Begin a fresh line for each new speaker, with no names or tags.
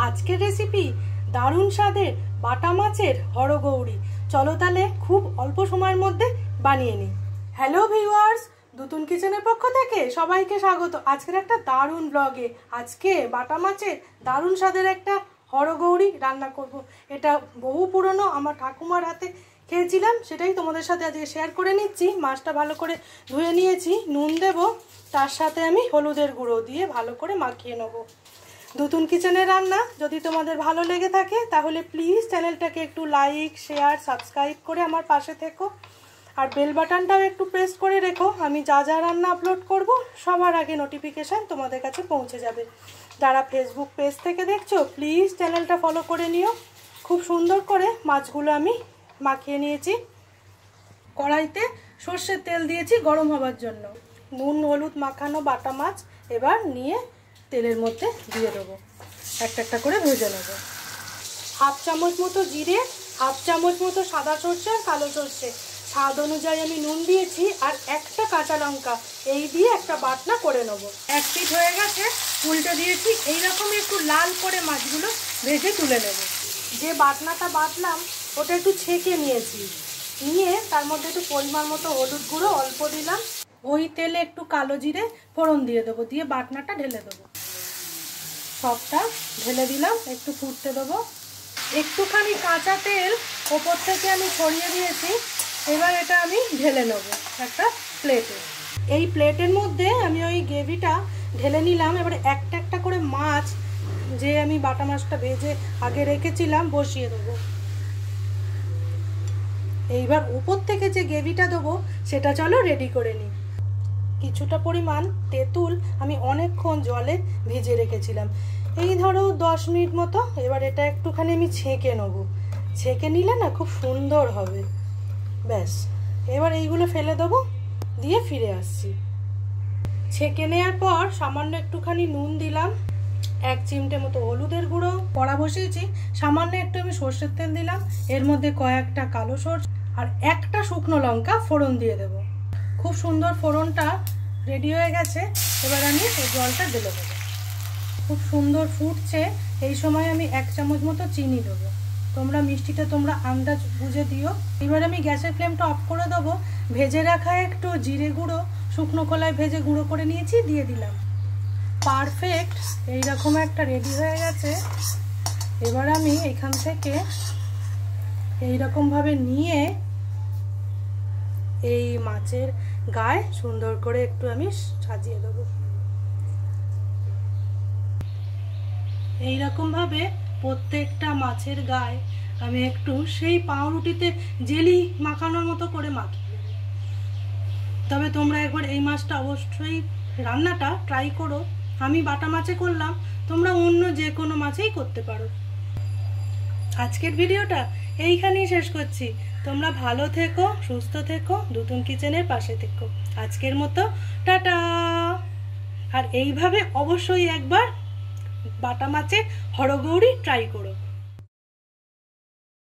আজকের রেসিপি দারুণ স্বাদের বাটা মাছের হরগৌরি। চলো তাহলে খুব অল্প সময়ের মধ্যে বানিয়ে নিই। হ্যালো ভিউয়ার্স, দুতুন কিচেনের পক্ষ থেকে সবাইকে স্বাগত আজকের একটা দারুণ ব্লগে। আজকে বাটা মাছের দারুণ স্বাদের একটা হরগৌরি রান্না করব। এটা বহু পুরনো, আমার ঠাকুমার হাতে খেয়েছিলাম, সেটাই তোমাদের সাথে আজকে শেয়ার করে নিচ্ছি। মাছটা ভালো করে ধুয়ে নিয়েছি, নুন দেব, তার সাথে আমি হলুদের গুঁড়ো দিয়ে ভালো করে মাখিয়ে নেবো। দুতুন কিচেনের রান্না যদি তোমাদের ভালো লেগে থাকে তাহলে প্লিজ চ্যানেলটাকে একটু লাইক, শেয়ার, সাবস্ক্রাইব করে আমার পাশে থেকো, আর বেল বাটনটাও একটু প্রেস করে রেখো। আমি যা যা রান্না আপলোড করব সবার আগে নোটিফিকেশান তোমাদের কাছে পৌঁছে যাবে। যারা ফেসবুক পেজ থেকে দেখছো প্লিজ চ্যানেলটা ফলো করে নিও। খুব সুন্দর করে মাছগুলো আমি মাখিয়ে নিয়েছি। কড়াইতে সর্ষের তেল দিয়েছি গরম হবার জন্য। নুন হলুদ মাখানো বাটা মাছ এবার নিয়ে তেলের মধ্যে দিয়ে দেবো, একটা একটা করে ভেজে নেবো। হাফ চামচ মতো জিরে, হাফ চামচ মতো সাদা সর্ষে আর কালো সর্ষে, স্বাদ অনুযায়ী আমি নুন দিয়েছি, আর একটা কাঁচা লঙ্কা এই দিয়ে একটা বাটনা করে নেবো। এক পিঠ হয়ে গেছে, উল্টে দিয়েছি। এইরকম একটু লাল করে মাছগুলো ভেজে তুলে নেব। যে বাটনাটা বাটলাম ওটা একটু ছেঁকে নিয়েছি, নিয়ে তার মধ্যে একটু পরিমাণ মতো হলুদ গুঁড়ো অল্প দিলাম। ওই তেলে একটু কালো জিরে ফোড়ন দিয়ে দেবো, দিয়ে বাটনাটা ঢেলে দেবো। সবটা ঢেলে দিলাম, একটু ফুটতে দেবো। একটুখানি কাঁচা তেল ওপর থেকে আমি ছড়িয়ে দিয়েছি। এবার এটা আমি ঢেলে নেবো একটা প্লেটে। এই প্লেটের মধ্যে আমি ওই গ্রেভিটা ঢেলে নিলাম। এবারে একটা একটা করে মাছ, যে আমি বাটা মাছটা ভেজে আগে রেখেছিলাম, বসিয়ে দেবো। এইবার উপর থেকে যে গ্রেভিটা দেবো সেটা চলো রেডি করে নিই। কিছুটা পরিমাণ তেঁতুল আমি অনেকক্ষণ জলে ভিজে রেখেছিলাম, এই ধরো 10 মিনিট মতো। এবার এটা একটুখানি আমি ছেঁকে নেবো। ছেঁকে নিলে না খুব সুন্দর হবে। ব্যাস, এবার এইগুলো ফেলে দেবো, দিয়ে ফিরে আসছি। ছেঁকে নেওয়ার পর সামান্য একটুখানি নুন দিলাম, 1 চিমটে মতো হলুদের গুঁড়ো। কড়া বসিয়েছি, সামান্য একটু আমি সর্ষের তেল দিলাম, এর মধ্যে কয়েকটা কালো সরষে আর একটা শুকনো লঙ্কা ফোড়ন দিয়ে দেবো। খুব সুন্দর ফোড়নটা রেডি হয়ে গেছে। এবার আমি এই জলটা ঢেলে দেবো। খুব সুন্দর ফুটছে, এই সময় আমি 1 চামচ মতো চিনি দেবো। তোমরা মিষ্টিটা তোমরা আন্দাজ বুঝে দিও। এবার আমি গ্যাসের ফ্লেমটা অফ করে দেবো। ভেজে রাখা একটু জিরে গুঁড়ো শুকনো খোলায় ভেজে গুঁড়ো করে নিয়েছি, দিয়ে দিলাম। পারফেক্ট এইরকম একটা রেডি হয়ে গেছে। এবার আমি এখান থেকে এইরকমভাবে নিয়ে এই মাছের গায়ে সুন্দর করে একটু আমি সাজিয়ে দেবো। এইরকমভাবে প্রত্যেকটা মাছের গায়ে আমি একটু সেই পাউরুটিতে জেলি মাখানোর মতো করে মাখিয়ে দেবো। তবে তোমরা একবার এই মাছটা অবশ্যই রান্নাটা ট্রাই করো। আমি বাটা মাছে করলাম, তোমরা অন্য যে কোনো মাছেই করতে পারো। আজকের ভিডিওটা এইখানেই শেষ করছি। তোমরা ভালো থেকো, সুস্থ থেকো, দুতুন কিচেনের পাশে থেকো। আজকের মতো টাটা। আর এইভাবে অবশ্যই একবার বাটা মাছের হরগৌরি ট্রাই করো।